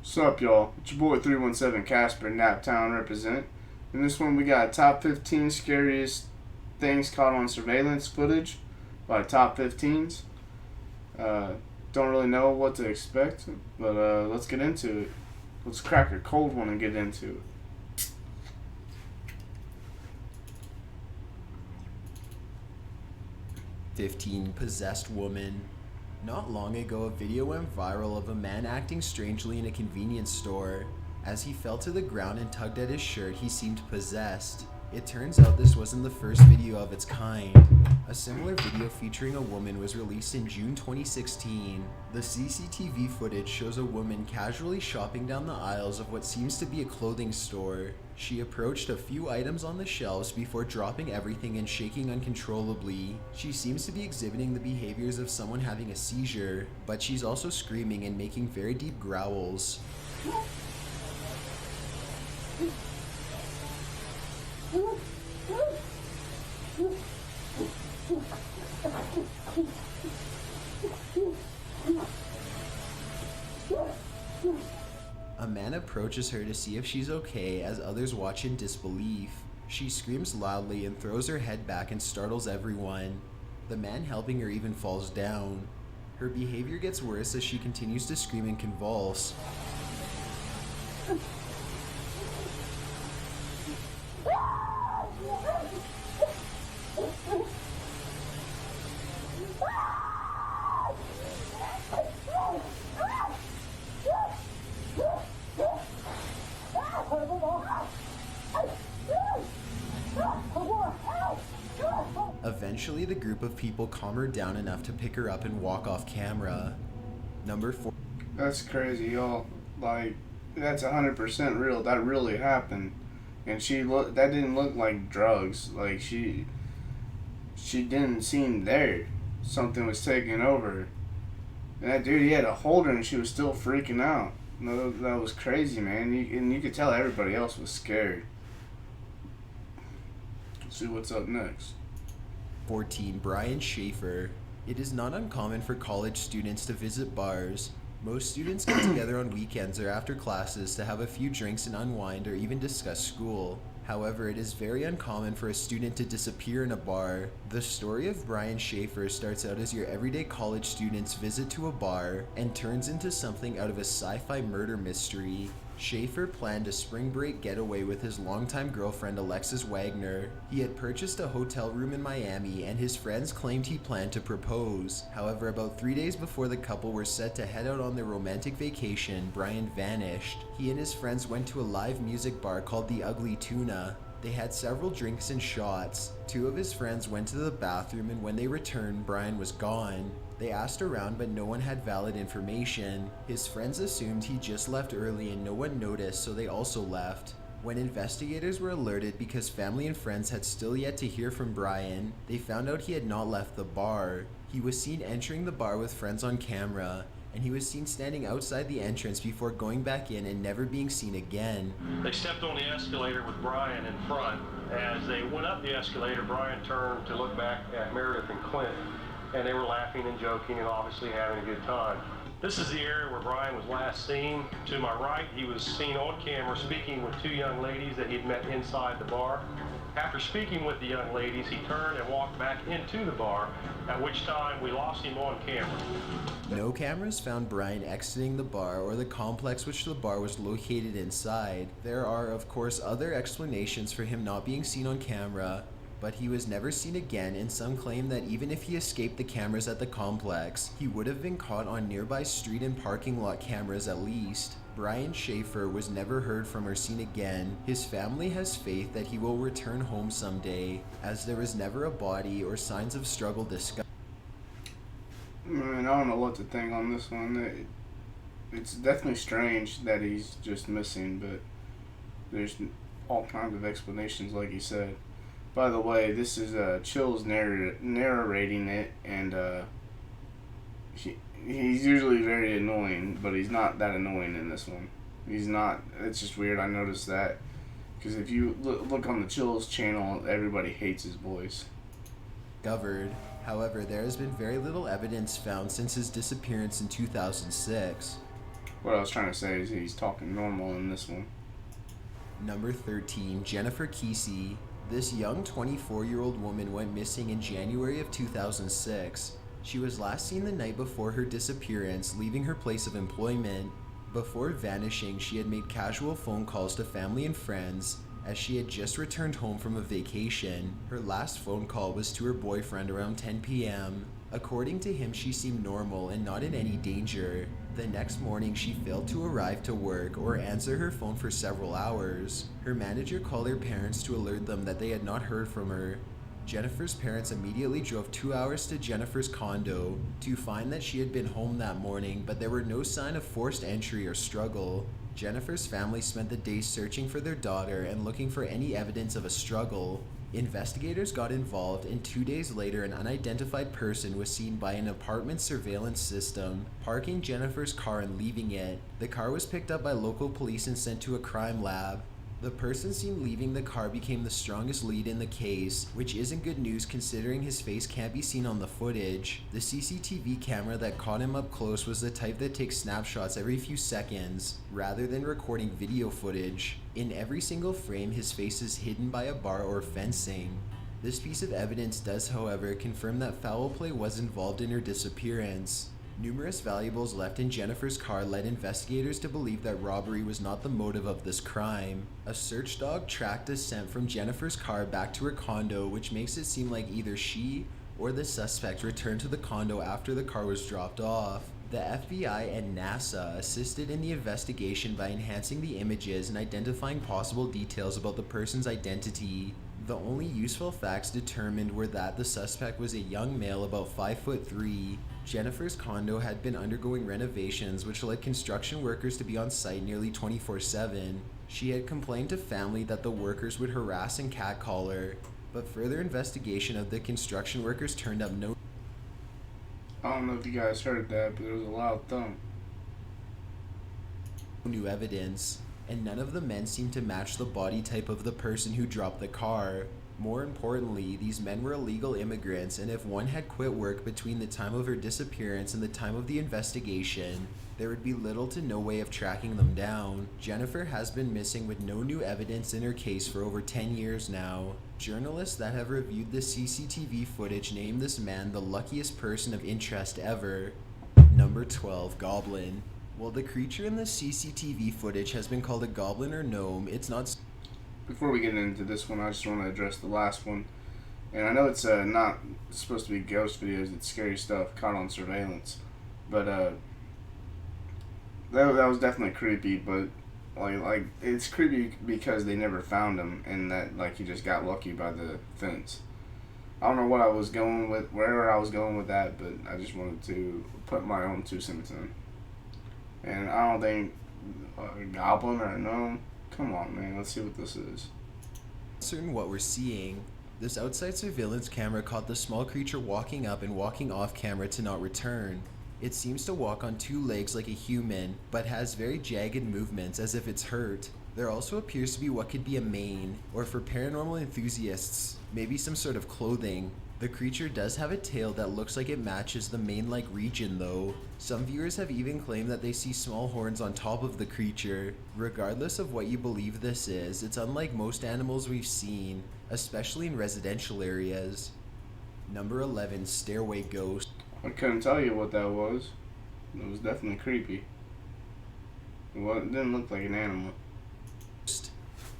What's up, y'all? It's your boy 317 Casper, Naptown represent. In this one, we got top 15 scariest things caught on surveillance footage by top 15s. Don't really know what to expect, but let's get into it. Let's crack a cold one and get into it. 15 Possessed Woman. Not long ago, a video went viral of a man acting strangely in a convenience store. As he fell to the ground and tugged at his shirt, he seemed possessed. It turns out this wasn't the first video of its kind. A similar video featuring a woman was released in June 2016. The CCTV footage shows a woman casually shopping down the aisles of what seems to be a clothing store. She approached a few items on the shelves before dropping everything and shaking uncontrollably. She seems to be exhibiting the behaviors of someone having a seizure, but she's also screaming and making very deep growls. A man approaches her to see if she's okay as others watch in disbelief. She screams loudly and throws her head back and startles everyone. The man helping her even falls down. Her behavior gets worse as she continues to scream and convulse. Eventually, the group of people calm her down enough to pick her up and walk off camera. Number 4. That's crazy, y'all. Like, that's 100% real. That really happened. And that didn't look like drugs. Like, she didn't seem there. Something was taking over. And that dude, he had to hold her and she was still freaking out. No, that was crazy, man. And you could tell everybody else was scared. Let's see what's up next. 14. Brian Schaefer. It is not uncommon for college students to visit bars. Most students get together on weekends or after classes to have a few drinks and unwind or even discuss school. However, it is very uncommon for a student to disappear in a bar. The story of Brian Schaefer starts out as your everyday college student's visit to a bar and turns into something out of a sci-fi murder mystery. Schaefer planned a spring break getaway with his longtime girlfriend Alexis Wagner. He had purchased a hotel room in Miami and his friends claimed he planned to propose. However, about 3 days before the couple were set to head out on their romantic vacation, Brian vanished. He and his friends went to a live music bar called the Ugly Tuna. They had several drinks and shots. 2 of his friends went to the bathroom and when they returned, Brian was gone. They asked around but no one had valid information. His friends assumed he just left early and no one noticed, so they also left. When investigators were alerted because family and friends had still yet to hear from Brian, they found out he had not left the bar. He was seen entering the bar with friends on camera, and he was seen standing outside the entrance before going back in and never being seen again. They stepped on the escalator with Brian in front. As they went up the escalator, Brian turned to look back at Meredith and Clint, and they were laughing and joking and obviously having a good time. This is the area where Brian was last seen. To my right, he was seen on camera speaking with 2 young ladies that he'd met inside the bar. After speaking with the young ladies, he turned and walked back into the bar, at which time we lost him on camera. No cameras found Brian exiting the bar or the complex which the bar was located inside. There are, of course, other explanations for him not being seen on camera, but he was never seen again, and some claim that even if he escaped the cameras at the complex, he would have been caught on nearby street and parking lot cameras at least. Brian Schaefer was never heard from or seen again. His family has faith that he will return home someday, as there was never a body or signs of struggle discovered. Man, I don't know what to think on this one. It's definitely strange that he's just missing, but there's all kinds of explanations, like he said. By the way, this is Chill's narrating it, and he's usually very annoying, but he's not that annoying in this one. He's not. It's just weird. I noticed that because if you look on the Chill's channel, everybody hates his voice. However, there has been very little evidence found since his disappearance in 2006. What I was trying to say is he's talking normal in this one. Number 13, Jennifer Kesey. This young 24-year-old woman went missing in January of 2006. She was last seen the night before her disappearance, leaving her place of employment. Before vanishing, she had made casual phone calls to family and friends, as she had just returned home from a vacation. Her last phone call was to her boyfriend around 10 p.m. According to him, she seemed normal and not in any danger. The next morning, she failed to arrive to work or answer her phone for several hours. Her manager called her parents to alert them that they had not heard from her. Jennifer's parents immediately drove 2 hours to Jennifer's condo to find that she had been home that morning, but there were no sign of forced entry or struggle. Jennifer's family spent the day searching for their daughter and looking for any evidence of a struggle. Investigators got involved, and 2 days later, an unidentified person was seen by an apartment surveillance system, parking Jennifer's car and leaving it. The car was picked up by local police and sent to a crime lab. The person seen leaving the car became the strongest lead in the case, which isn't good news considering his face can't be seen on the footage. The CCTV camera that caught him up close was the type that takes snapshots every few seconds, rather than recording video footage. In every single frame, his face is hidden by a bar or fencing. This piece of evidence does, however, confirm that foul play was involved in her disappearance. Numerous valuables left in Jennifer's car led investigators to believe that robbery was not the motive of this crime. A search dog tracked a scent from Jennifer's car back to her condo, which makes it seem like either she or the suspect returned to the condo after the car was dropped off. The FBI and NASA assisted in the investigation by enhancing the images and identifying possible details about the person's identity. The only useful facts determined were that the suspect was a young male about 5'3". Jennifer's condo had been undergoing renovations, which led construction workers to be on site nearly 24/7. She had complained to family that the workers would harass and catcall her, but further investigation of the construction workers turned up no. I don't know if you guys heard that, but there was a loud thump. New evidence, and none of the men seemed to match the body type of the person who dropped the car. More importantly, these men were illegal immigrants, and if one had quit work between the time of her disappearance and the time of the investigation, there would be little to no way of tracking them down. Jennifer has been missing with no new evidence in her case for over 10 years now. Journalists that have reviewed the CCTV footage name this man the luckiest person of interest ever. Number 12, Goblin. While the creature in the CCTV footage has been called a goblin or gnome, it's not. Before we get into this one, I just want to address the last one. And I know it's not supposed to be ghost videos, it's scary stuff caught on surveillance. But that was definitely creepy, but like it's creepy because they never found him and that like he just got lucky by the fence. I don't know what I was going with, wherever I was going with that, but I just wanted to put my own 2 cents in. And I don't think a goblin or a gnome. Come on, man. Let's see what this is. Certain what we're seeing. This outside surveillance camera caught the small creature walking up and walking off camera to not return. It seems to walk on 2 legs like a human, but has very jagged movements as if it's hurt. There also appears to be what could be a mane, or for paranormal enthusiasts, maybe some sort of clothing. The creature does have a tail that looks like it matches the mane-like region though. Some viewers have even claimed that they see small horns on top of the creature. Regardless of what you believe this is, it's unlike most animals we've seen, especially in residential areas. Number 11, Stairway Ghost. I couldn't tell you what that was. It was definitely creepy. Well, it didn't look like an animal.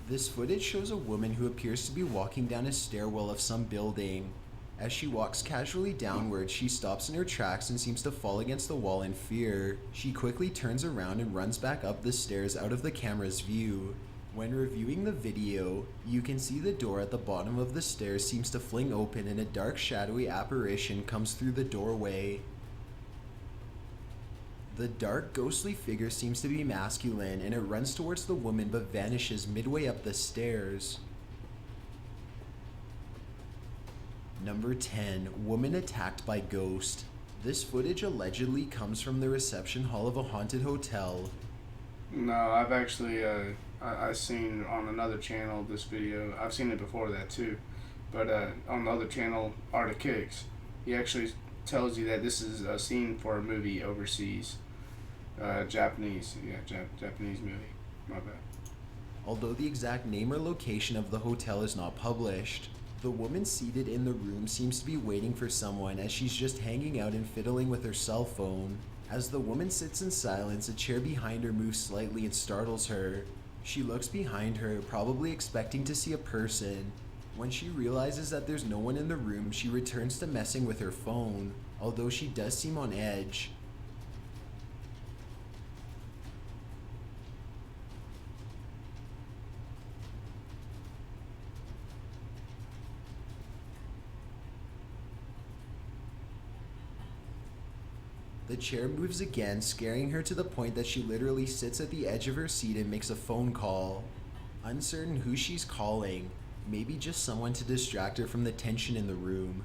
This footage shows a woman who appears to be walking down a stairwell of some building. As she walks casually downward, she stops in her tracks and seems to fall against the wall in fear. She quickly turns around and runs back up the stairs out of the camera's view. When reviewing the video, you can see the door at the bottom of the stairs seems to fling open and a dark shadowy apparition comes through the doorway. The dark ghostly figure seems to be masculine and it runs towards the woman but vanishes midway up the stairs. Number 10, Woman Attacked by Ghost. This footage allegedly comes from the reception hall of a haunted hotel. No, I've actually, I've seen on another channel this video. I've seen it before that too. But on the other channel, Art of Kicks, he actually tells you that this is a scene for a movie overseas. Japanese. Yeah, Japanese movie. My bad. Although the exact name or location of the hotel is not published, the woman seated in the room seems to be waiting for someone as she's just hanging out and fiddling with her cell phone. As the woman sits in silence, a chair behind her moves slightly and startles her. She looks behind her, probably expecting to see a person. When she realizes that there's no one in the room, she returns to messing with her phone, although she does seem on edge. The chair moves again, scaring her to the point that she literally sits at the edge of her seat and makes a phone call. Uncertain who she's calling, maybe just someone to distract her from the tension in the room.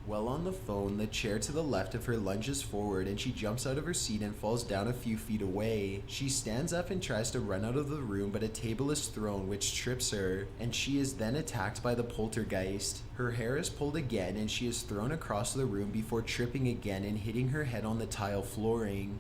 While on the phone, the chair to the left of her lunges forward and she jumps out of her seat and falls down a few feet away. She stands up and tries to run out of the room, but a table is thrown which trips her, and she is then attacked by the poltergeist. Her hair is pulled again and she is thrown across the room before tripping again and hitting her head on the tile flooring.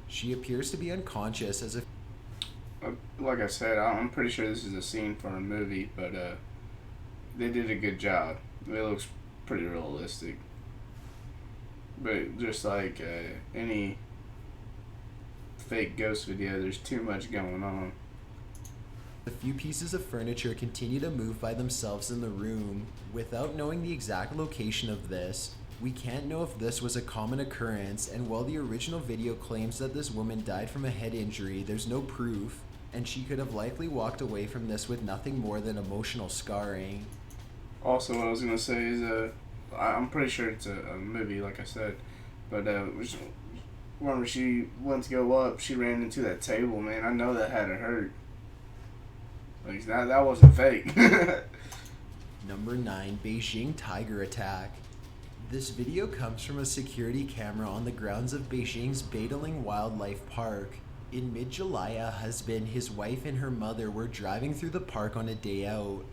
She appears to be unconscious as if Like I said, I'm pretty sure this is a scene from a movie, but they did a good job. It looks pretty realistic. But just like any fake ghost video, there's too much going on. a few pieces of furniture continue to move by themselves in the room. Without knowing the exact location of this, we can't know if this was a common occurrence, and while the original video claims that this woman died from a head injury, there's no proof, and she could have likely walked away from this with nothing more than emotional scarring. Also, what I was gonna say is, I'm pretty sure it's a movie, like I said, but when she went to go up, she ran into that table. Man, I know that had her hurt. Like that wasn't fake. Number 9, Beijing Tiger Attack. This video comes from a security camera on the grounds of Beijing's Badaling Wildlife Park. In mid-July, a husband, his wife, and her mother were driving through the park on a day out.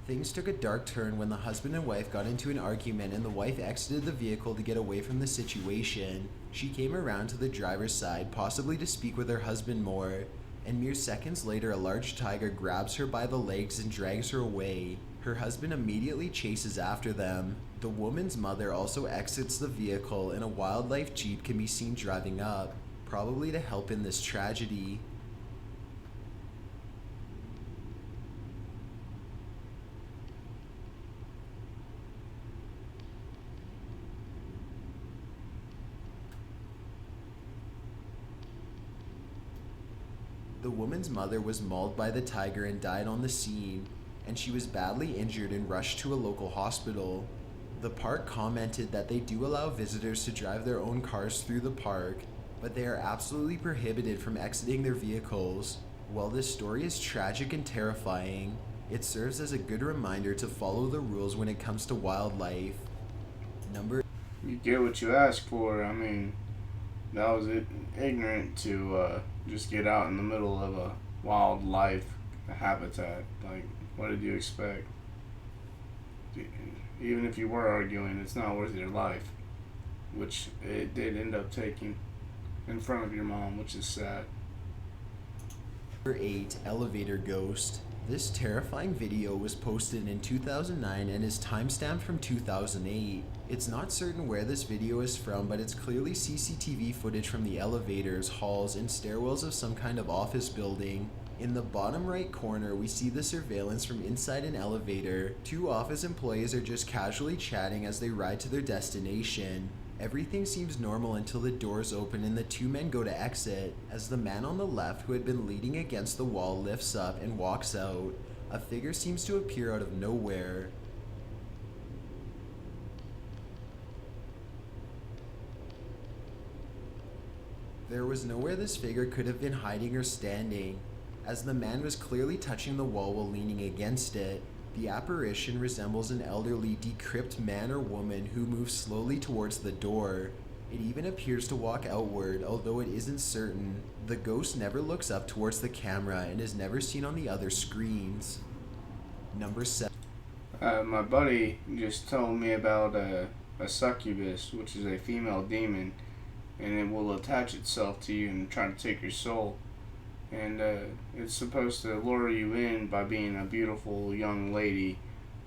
Things took a dark turn when the husband and wife got into an argument and the wife exited the vehicle to get away from the situation. She came around to the driver's side, possibly to speak with her husband more, and mere seconds later a large tiger grabs her by the legs and drags her away. Her husband immediately chases after them. The woman's mother also exits the vehicle and a wildlife jeep can be seen driving up, probably to help in this tragedy. The woman's mother was mauled by the tiger and died on the scene, and she was badly injured and rushed to a local hospital. The park commented that they do allow visitors to drive their own cars through the park, but they are absolutely prohibited from exiting their vehicles. While this story is tragic and terrifying, it serves as a good reminder to follow the rules when it comes to wildlife. You get what you ask for. I mean, that was ignorant to just get out in the middle of a wildlife habitat. Like, what did you expect? Even if you were arguing, it's not worth your life, which it did end up taking in front of your mom, which is sad. Number 8, Elevator Ghost. This terrifying video was posted in 2009 and is timestamped from 2008. It's not certain where this video is from, but it's clearly CCTV footage from the elevators, halls, and stairwells of some kind of office building. In the bottom right corner, we see the surveillance from inside an elevator. 2 office employees are just casually chatting as they ride to their destination. Everything seems normal until the doors open and the 2 men go to exit, as the man on the left who had been leaning against the wall lifts up and walks out. A figure seems to appear out of nowhere. There was nowhere this figure could have been hiding or standing, as the man was clearly touching the wall while leaning against it. The apparition resembles an elderly, decrepit man or woman who moves slowly towards the door. It even appears to walk outward, although it isn't certain. The ghost never looks up towards the camera and is never seen on the other screens. Number 7. My buddy just told me about a succubus, which is a female demon, and it will attach itself to you and try to take your soul. And it's supposed to lure you in by being a beautiful young lady,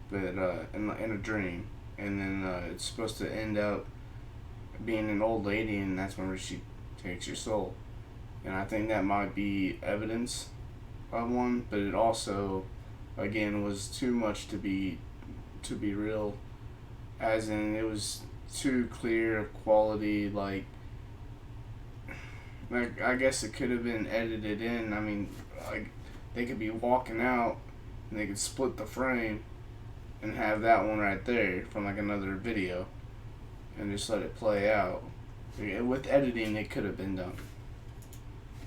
but in a dream. And then it's supposed to end up being an old lady, and that's when she takes your soul. And I think that might be evidence of one, but it also, again, was too much to be real, as in it was too clear of quality. Like I guess it could have been edited in. I mean, like, they could be walking out and they could split the frame and have that one right there from like another video and just let it play out. With editing, it could have been done.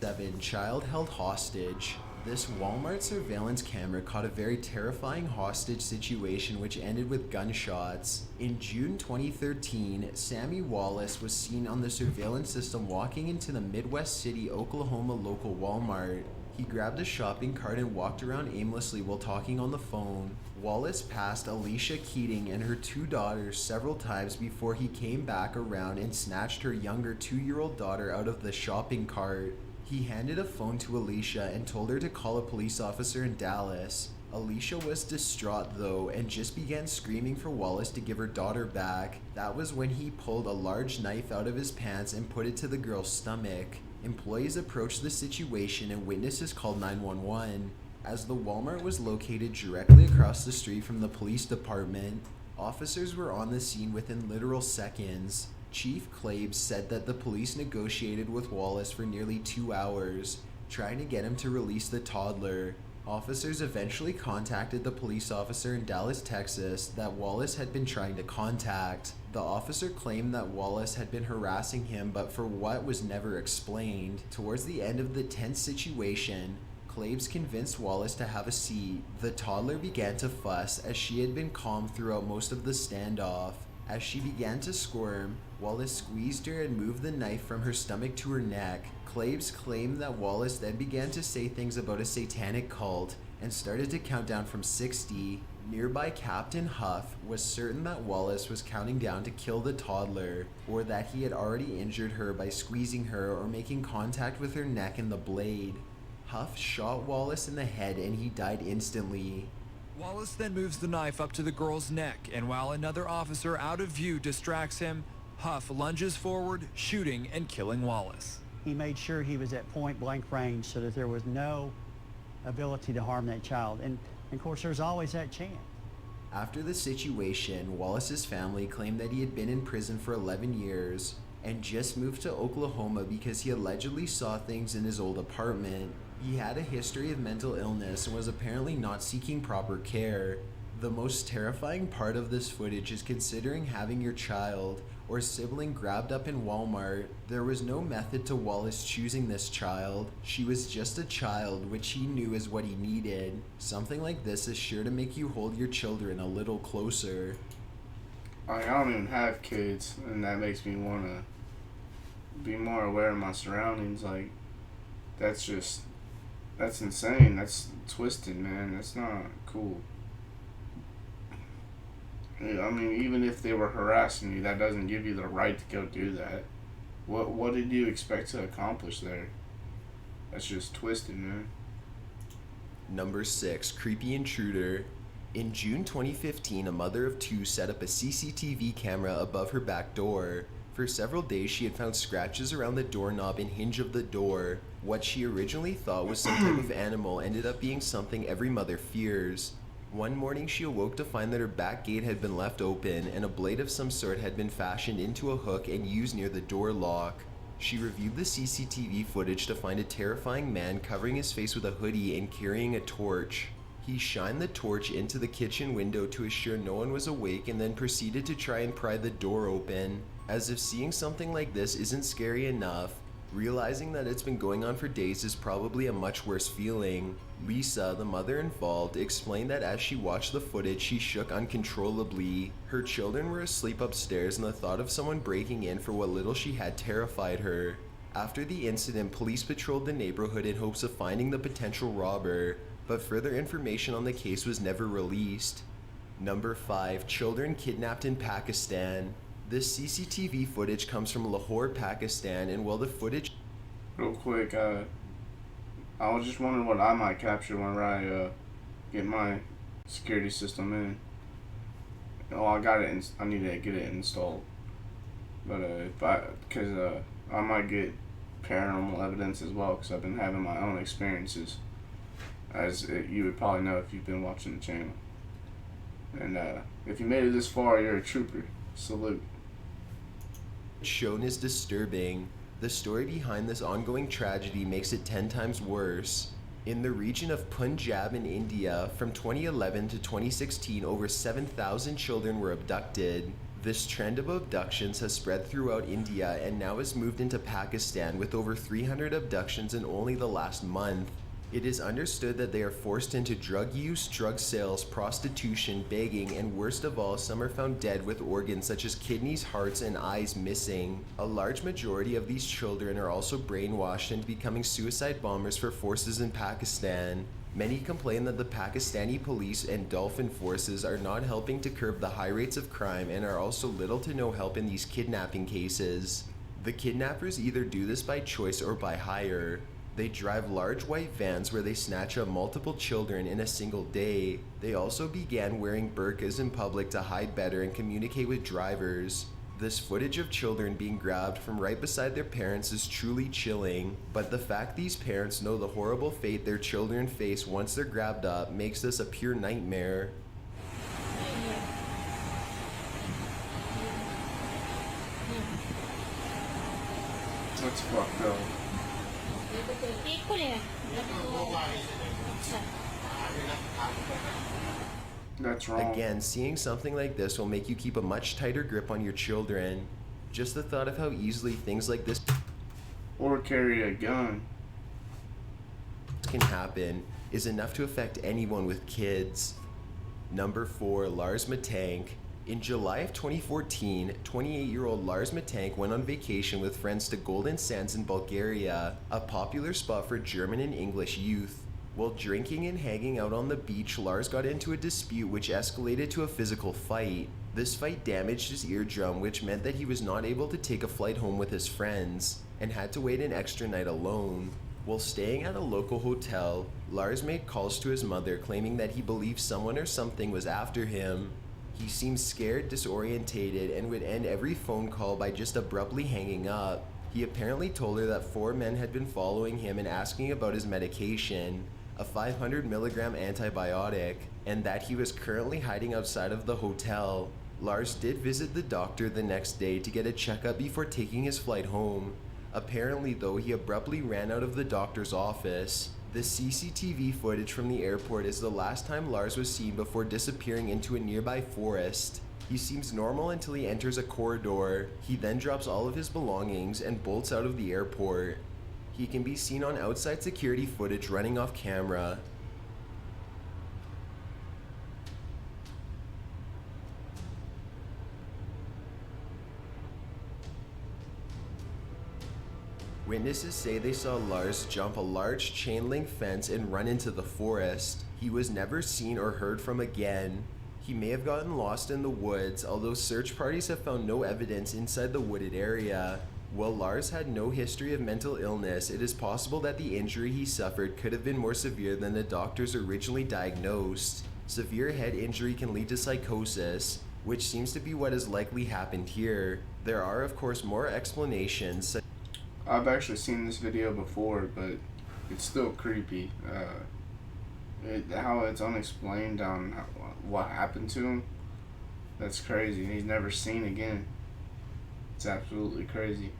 7. Child held hostage. This Walmart surveillance camera caught a very terrifying hostage situation which ended with gunshots. In June 2013, Sammy Wallace was seen on the surveillance system walking into the Midwest City, Oklahoma local Walmart. He grabbed a shopping cart and walked around aimlessly while talking on the phone. Wallace passed Alicia Keating and her 2 daughters several times before he came back around and snatched her younger 2-year-old daughter out of the shopping cart. He handed a phone to Alicia and told her to call a police officer in Dallas. Alicia was distraught though and just began screaming for Wallace to give her daughter back. That was when he pulled a large knife out of his pants and put it to the girl's stomach. Employees approached the situation and witnesses called 911. As the Walmart was located directly across the street from the police department, officers were on the scene within literal seconds. Chief Claves said that the police negotiated with Wallace for nearly 2 hours, trying to get him to release the toddler. Officers eventually contacted the police officer in Dallas, Texas that Wallace had been trying to contact. The officer claimed that Wallace had been harassing him, but for what was never explained. Towards the end of the tense situation, Claves convinced Wallace to have a seat. The toddler began to fuss as she had been calm throughout most of the standoff. As she began to squirm, Wallace squeezed her and moved the knife from her stomach to her neck. Claves claimed that Wallace then began to say things about a satanic cult and started to count down from 60. Nearby Captain Huff was certain that Wallace was counting down to kill the toddler, or that he had already injured her by squeezing her or making contact with her neck and the blade. Huff shot Wallace in the head and he died instantly. Wallace then moves the knife up to the girl's neck, and while another officer out of view distracts him, Huff lunges forward, shooting and killing Wallace. He made sure he was at point blank range so that there was no ability to harm that child. And of course, there's always that chance. After the situation, Wallace's family claimed that he had been in prison for 11 years and just moved to Oklahoma because he allegedly saw things in his old apartment. He had a history of mental illness and was apparently not seeking proper care. The most terrifying part of this footage is considering having your child or sibling grabbed up in Walmart. There was no method to Wallace choosing this child. She was just a child, which he knew is what he needed. Something like this is sure to make you hold your children a little closer. I don't even have kids, and that makes me want to be more aware of my surroundings. Like, that's insane. That's twisted, man. That's not cool. I mean, even if they were harassing you, that doesn't give you the right to go do that. What did you expect to accomplish there? That's just twisted, man. Number 6, creepy intruder. In June 2015, a mother of 2 set up a CCTV camera above her back door. For several days, she had found scratches around the doorknob and hinge of the door. What she originally thought was some type of animal ended up being something every mother fears. One morning, she awoke to find that her back gate had been left open and a blade of some sort had been fashioned into a hook and used near the door lock. She reviewed the CCTV footage to find a terrifying man covering his face with a hoodie and carrying a torch. He shined the torch into the kitchen window to assure no one was awake and then proceeded to try and pry the door open. As if seeing something like this isn't scary enough, Realizing that it's been going on for days is probably a much worse feeling, Lisa, the mother involved, explained that as she watched the footage, she shook uncontrollably. Her children were asleep upstairs, and the thought of someone breaking in for what little she had terrified her. After the incident, police patrolled the neighborhood in hopes of finding the potential robber, but further information on the case was never released. Number 5. Children kidnapped in Pakistan. This CCTV footage comes from Lahore, Pakistan, and while the footage... Real quick, I was just wondering what I might capture whenever I get my security system in. Oh, I got it. I need to get it installed. But because I might get paranormal evidence as well, because I've been having my own experiences, you would probably know if you've been watching the channel. And if you made it this far, you're a trooper. Salute. Shown is disturbing. The story behind this ongoing tragedy makes it 10 times worse. In the region of Punjab in India, from 2011 to 2016, over 7,000 children were abducted. This trend of abductions has spread throughout India and now has moved into Pakistan with over 300 abductions in only the last month. It is understood that they are forced into drug use, drug sales, prostitution, begging, and worst of all, some are found dead with organs such as kidneys, hearts, and eyes missing. A large majority of these children are also brainwashed into becoming suicide bombers for forces in Pakistan. Many complain that the Pakistani police and Dolphin forces are not helping to curb the high rates of crime and are also little to no help in these kidnapping cases. The kidnappers either do this by choice or by hire. They drive large white vans where they snatch up multiple children in a single day. They also began wearing burqas in public to hide better and communicate with drivers. This footage of children being grabbed from right beside their parents is truly chilling, but the fact these parents know the horrible fate their children face once they're grabbed up makes this a pure nightmare. That's fucked up. That's wrong. Again, seeing something like this will make you keep a much tighter grip on your children. Just the thought of how easily things like this Or carry a gun. can happen is enough to affect anyone with kids. Number 4, Lars Matank. In July of 2014, 28-year-old Lars Matank went on vacation with friends to Golden Sands in Bulgaria, a popular spot for German and English youth. While drinking and hanging out on the beach, Lars got into a dispute which escalated to a physical fight. This fight damaged his eardrum, which meant that he was not able to take a flight home with his friends, and had to wait an extra night alone. While staying at a local hotel, Lars made calls to his mother claiming that he believed someone or something was after him. He seemed scared, disorientated, and would end every phone call by just abruptly hanging up. He apparently told her that 4 men had been following him and asking about his medication, a 500 milligram antibiotic, and that he was currently hiding outside of the hotel. Lars did visit the doctor the next day to get a checkup before taking his flight home. Apparently though, he abruptly ran out of the doctor's office. The CCTV footage from the airport is the last time Lars was seen before disappearing into a nearby forest. He seems normal until he enters a corridor. He then drops all of his belongings and bolts out of the airport. He can be seen on outside security footage running off camera. Witnesses say they saw Lars jump a large chain-link fence and run into the forest. He was never seen or heard from again. He may have gotten lost in the woods, although search parties have found no evidence inside the wooded area. While Lars had no history of mental illness, it is possible that the injury he suffered could have been more severe than the doctors originally diagnosed. Severe head injury can lead to psychosis, which seems to be what has likely happened here. There are of course more explanations. I've actually seen this video before, but it's still creepy. How it's unexplained on what happened to him. That's crazy. He's never seen again. It's absolutely crazy.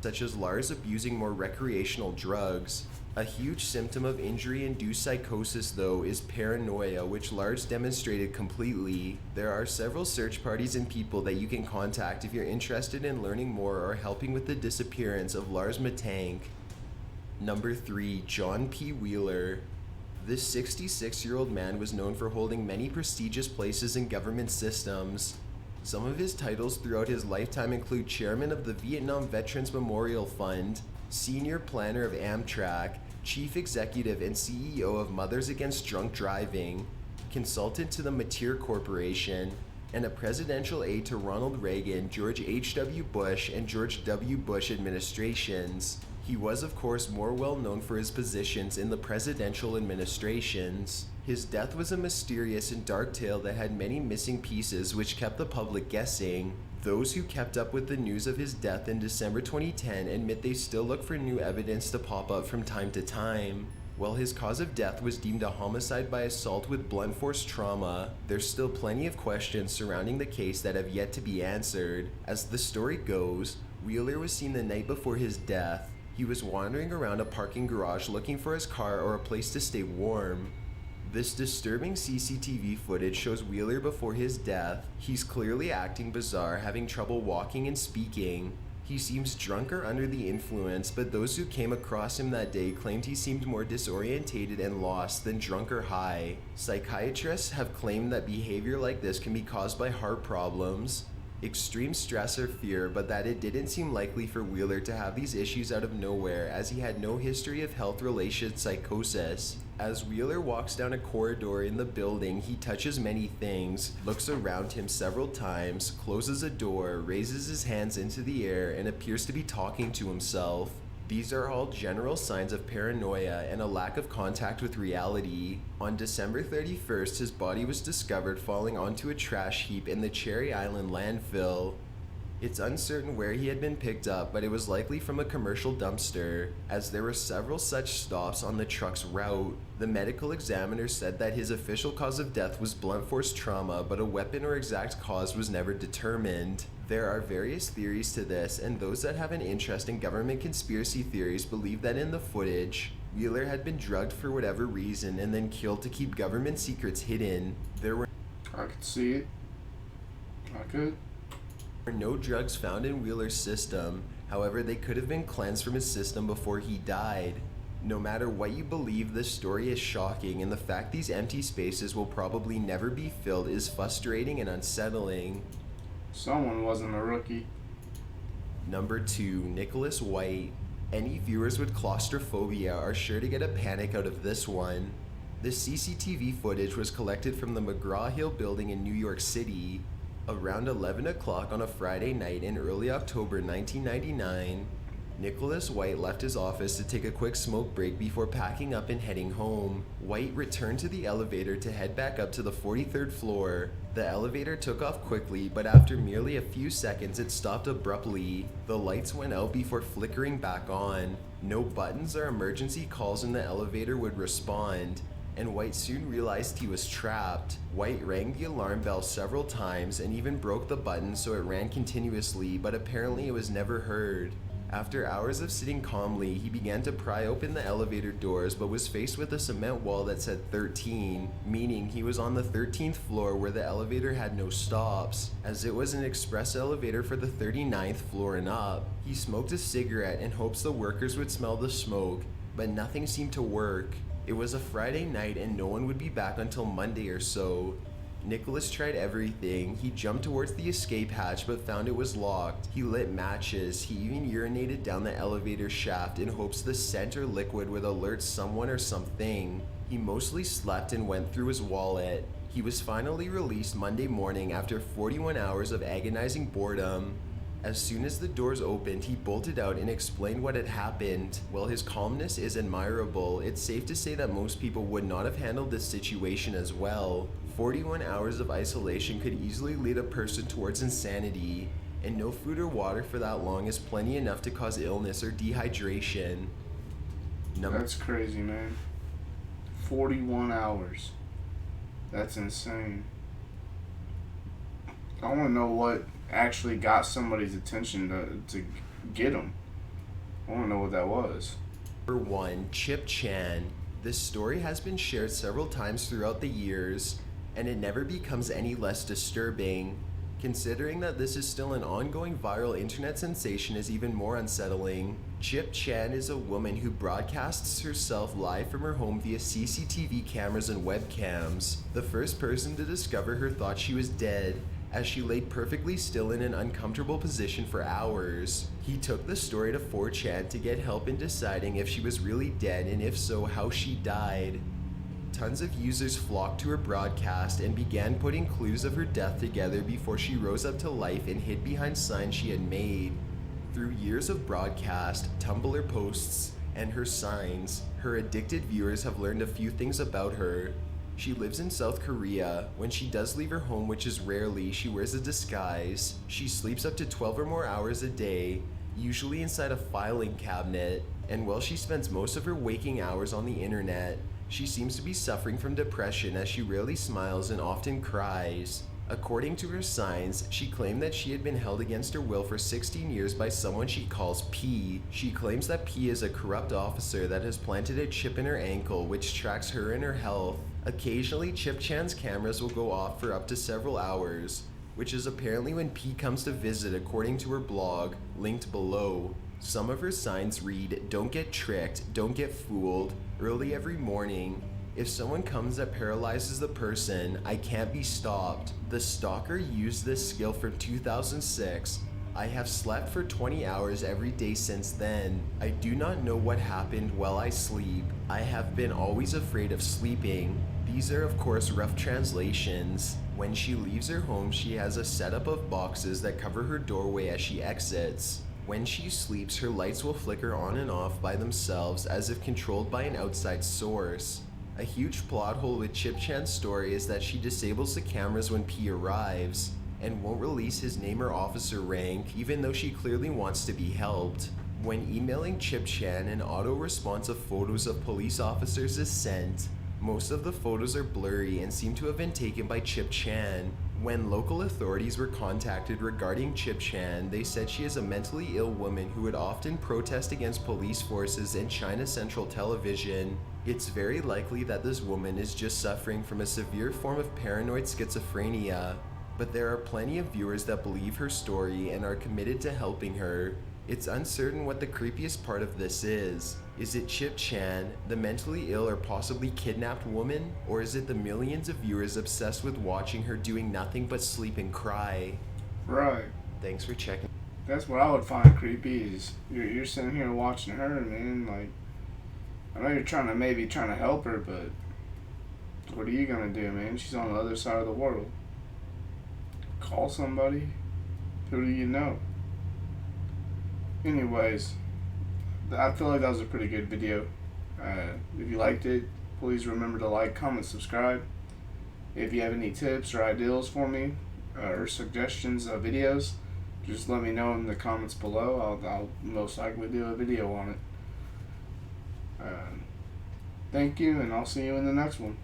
Such as Lars abusing more recreational drugs. A huge symptom of injury-induced psychosis, though, is paranoia, which Lars demonstrated completely. There are several search parties and people that you can contact if you're interested in learning more or helping with the disappearance of Lars Matank. Number 3. John P. Wheeler. This 66-year-old man was known for holding many prestigious places in government systems. Some of his titles throughout his lifetime include Chairman of the Vietnam Veterans Memorial Fund, Senior Planner of Amtrak, Chief Executive and CEO of Mothers Against Drunk Driving, Consultant to the Mateer Corporation, and a presidential aide to Ronald Reagan, George H.W. Bush, and George W. Bush administrations. He was, of course, more well known for his positions in the presidential administrations. His death was a mysterious and dark tale that had many missing pieces which kept the public guessing. Those who kept up with the news of his death in December 2010 admit they still look for new evidence to pop up from time to time. While his cause of death was deemed a homicide by assault with blunt force trauma, there's still plenty of questions surrounding the case that have yet to be answered. As the story goes, Wheeler was seen the night before his death. He was wandering around a parking garage looking for his car or a place to stay warm. This disturbing CCTV footage shows Wheeler before his death. He's clearly acting bizarre, having trouble walking and speaking. He seems drunk or under the influence, but those who came across him that day claimed he seemed more disorientated and lost than drunk or high. Psychiatrists have claimed that behavior like this can be caused by heart problems, extreme stress or fear, but that it didn't seem likely for Wheeler to have these issues out of nowhere, as he had no history of health-related psychosis. As Wheeler walks down a corridor in the building, he touches many things, looks around him several times, closes a door, raises his hands into the air, and appears to be talking to himself. These are all general signs of paranoia and a lack of contact with reality. On December 31st, his body was discovered falling onto a trash heap in the Cherry Island landfill. It's uncertain where he had been picked up, but it was likely from a commercial dumpster, as there were several such stops on the truck's route. The medical examiner said that his official cause of death was blunt force trauma, but a weapon or exact cause was never determined. There are various theories to this, and those that have an interest in government conspiracy theories believe that in the footage, Wheeler had been drugged for whatever reason and then killed to keep government secrets hidden. There were I could see it. I could. no drugs found in Wheeler's system. However, they could have been cleansed from his system before he died. No matter what you believe, this story is shocking, and the fact these empty spaces will probably never be filled is frustrating and unsettling. Someone wasn't a rookie. Number 2, Nicholas White. Any viewers with claustrophobia are sure to get a panic out of this one. The CCTV footage was collected from the McGraw-Hill building in New York City. Around 11 o'clock on a Friday night in early October 1999, Nicholas White left his office to take a quick smoke break before packing up and heading home. White returned to the elevator to head back up to the 43rd floor. The elevator took off quickly, but after merely a few seconds it stopped abruptly. The lights went out before flickering back on. No buttons or emergency calls in the elevator would respond, and White soon realized he was trapped. White rang the alarm bell several times and even broke the button so it ran continuously, but apparently it was never heard. After hours of sitting calmly, he began to pry open the elevator doors, but was faced with a cement wall that said 13, meaning he was on the 13th floor where the elevator had no stops, as it was an express elevator for the 39th floor and up. He smoked a cigarette in hopes the workers would smell the smoke, but nothing seemed to work. It was a Friday night and no one would be back until Monday or so. Nicholas tried everything. He jumped towards the escape hatch but found it was locked. He lit matches. He even urinated down the elevator shaft in hopes the scent or liquid would alert someone or something. He mostly slept and went through his wallet. He was finally released Monday morning after 41 hours of agonizing boredom. As soon as the doors opened, he bolted out and explained what had happened. While his calmness is admirable, it's safe to say that most people would not have handled this situation as well. 41 hours of isolation could easily lead a person towards insanity, and no food or water for that long is plenty enough to cause illness or dehydration. That's crazy, man. 41 hours. That's insane. I want to know what actually got somebody's attention to get him. I want to know what that was. Number 1. Chip Chan. This story has been shared several times throughout the years, and it never becomes any less disturbing. Considering that this is still an ongoing viral internet sensation is even more unsettling. Chip Chan is a woman who broadcasts herself live from her home via CCTV cameras and webcams. The first person to discover her thought she was dead, as she laid perfectly still in an uncomfortable position for hours. He took the story to 4chan to get help in deciding if she was really dead, and if so, how she died. Tons of users flocked to her broadcast and began putting clues of her death together before she rose up to life and hid behind signs she had made. Through years of broadcast, Tumblr posts, and her signs, her addicted viewers have learned a few things about her. She lives in South Korea. When she does leave her home, which is rarely, she wears a disguise. She sleeps up to 12 or more hours a day, usually inside a filing cabinet, and while she spends most of her waking hours on the internet, she seems to be suffering from depression as she rarely smiles and often cries. According to her signs, she claimed that she had been held against her will for 16 years by someone she calls P. She claims that P is a corrupt officer that has planted a chip in her ankle which tracks her and her health. Occasionally, Chip Chan's cameras will go off for up to several hours, which is apparently when P comes to visit, according to her blog, linked below. Some of her signs read, "Don't get tricked, don't get fooled, early every morning. If someone comes that paralyzes the person, I can't be stopped. The stalker used this skill from 2006. I have slept for 20 hours every day since then. I do not know what happened while I sleep. I have been always afraid of sleeping." These are of course rough translations. When she leaves her home, she has a setup of boxes that cover her doorway as she exits. When she sleeps, her lights will flicker on and off by themselves as if controlled by an outside source. A huge plot hole with Chip Chan's story is that she disables the cameras when P arrives, and won't release his name or officer rank even though she clearly wants to be helped. When emailing Chip Chan, an auto-response of photos of police officers is sent. Most of the photos are blurry and seem to have been taken by Chip Chan. When local authorities were contacted regarding Chip Chan, they said she is a mentally ill woman who would often protest against police forces in China Central Television. It's very likely that this woman is just suffering from a severe form of paranoid schizophrenia, but there are plenty of viewers that believe her story and are committed to helping her. It's uncertain what the creepiest part of this is. Is it Chip Chan, the mentally ill or possibly kidnapped woman? Or is it the millions of viewers obsessed with watching her doing nothing but sleep and cry? Right. Thanks for checking. That's what I would find creepy is you're sitting here watching her, man. Like, I know you're trying to help her, but what are you gonna do, man? She's on the other side of the world. Call somebody. Who do you know? Anyways, I feel like that was a pretty good video. If you liked it, please remember to like, comment, subscribe. If you have any tips or ideas for me, or suggestions of videos, just let me know in the comments below. I'll most likely do a video on it. Thank you, and I'll see you in the next one.